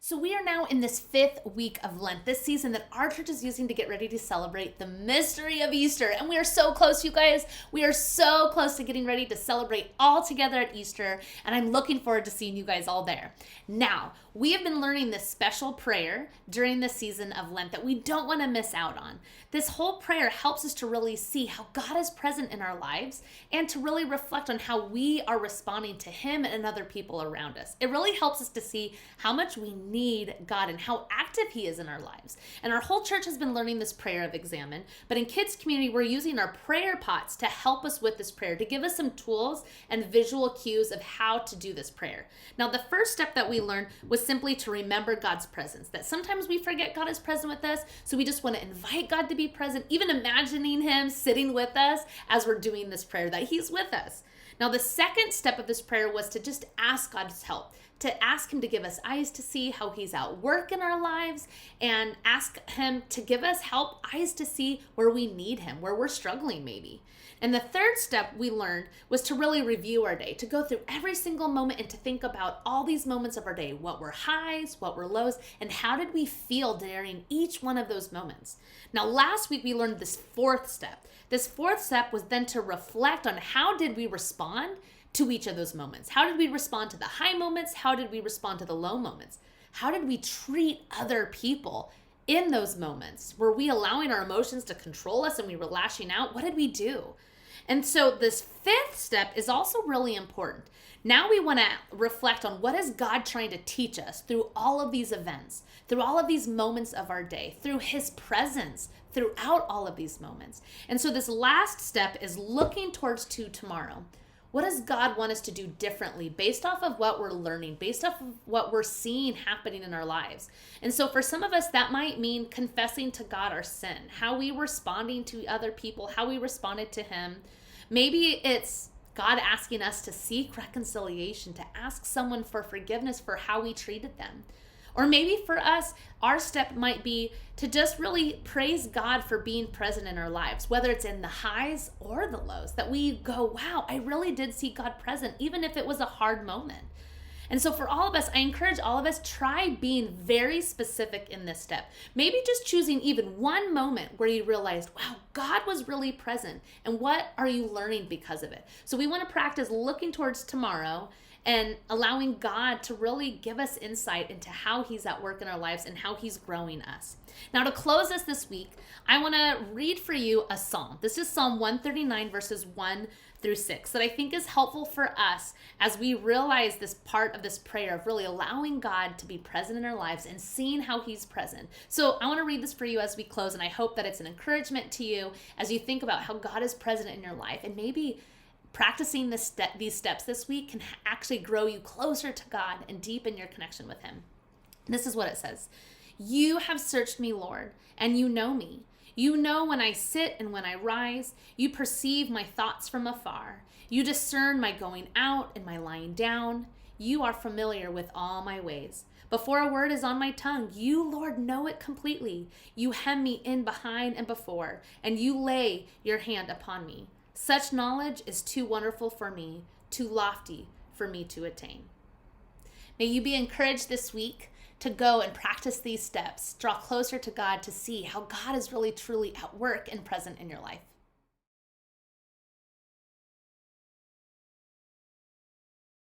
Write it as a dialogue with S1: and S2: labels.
S1: So we are now in this 5th week of Lent, this season that our church is using to get ready to celebrate the mystery of Easter. And we are so close, you guys. We are so close to getting ready to celebrate all together at Easter. And I'm looking forward to seeing you guys all there. Now, we have been learning this special prayer during this season of Lent that we don't want to miss out on. This whole prayer helps us to really see how God is present in our lives and to really reflect on how we are responding to Him and other people around us. It really helps us to see how much we need God and how active He is in our lives. And our whole church has been learning this prayer of Examen, but in kids community, we're using our prayer pots to help us with this prayer, to give us some tools and visual cues of how to do this prayer. Now, the first step that we learned was simply to remember God's presence, that sometimes we forget God is present with us, so we just want to invite God to be present, even imagining Him sitting with us as we're doing this prayer, that He's with us. Now, the second step of this prayer was to just ask God's help, to ask Him to give us eyes to see how He's at work in our lives, and ask Him to give us help, eyes to see where we need Him, where we're struggling maybe. And the third step we learned was to really review our day, to go through every single moment and to think about all these moments of our day, what were highs, what were lows, and how did we feel during each one of those moments. Now, last week we learned this fourth step. This fourth step was then to reflect on how did we respond to each of those moments. How did we respond to the high moments? How did we respond to the low moments? How did we treat other people in those moments? Were we allowing our emotions to control us and we were lashing out? What did we do? And so this fifth step is also really important. Now we want to reflect on what is God trying to teach us through all of these events, through all of these moments of our day, through His presence throughout all of these moments. And so this last step is looking towards to tomorrow. What does God want us to do differently based off of what we're learning, based off of what we're seeing happening in our lives? And so for some of us, that might mean confessing to God our sin, how we responding to other people, how we responded to Him. Maybe it's God asking us to seek reconciliation, to ask someone for forgiveness for how we treated them. Or maybe for us, our step might be to just really praise God for being present in our lives, whether it's in the highs or the lows, that we go, wow, I really did see God present, even if it was a hard moment. And so for all of us, I encourage all of us, try being very specific in this step. Maybe just choosing even one moment where you realized, wow, God was really present. And what are you learning because of it? So we want to practice looking towards tomorrow and allowing God to really give us insight into how He's at work in our lives and how He's growing us. Now, to close us this week, I want to read for you a psalm. This is Psalm 139, verses 1 through 6, that I think is helpful for us as we realize this part of this prayer of really allowing God to be present in our lives and seeing how He's present. So I want to read this for you as we close, and I hope that it's an encouragement to you as you think about how God is present in your life, and maybe practicing these steps this week can actually grow you closer to God and deepen your connection with Him. This is what it says. You have searched me, Lord, and you know me. You know when I sit and when I rise. You perceive my thoughts from afar. You discern my going out and my lying down. You are familiar with all my ways. Before a word is on my tongue, you, Lord, know it completely. You hem me in behind and before, and you lay your hand upon me. Such knowledge is too wonderful for me, too lofty for me to attain. May you be encouraged this week to go and practice these steps, draw closer to God to see how God is really truly at work and present in your life.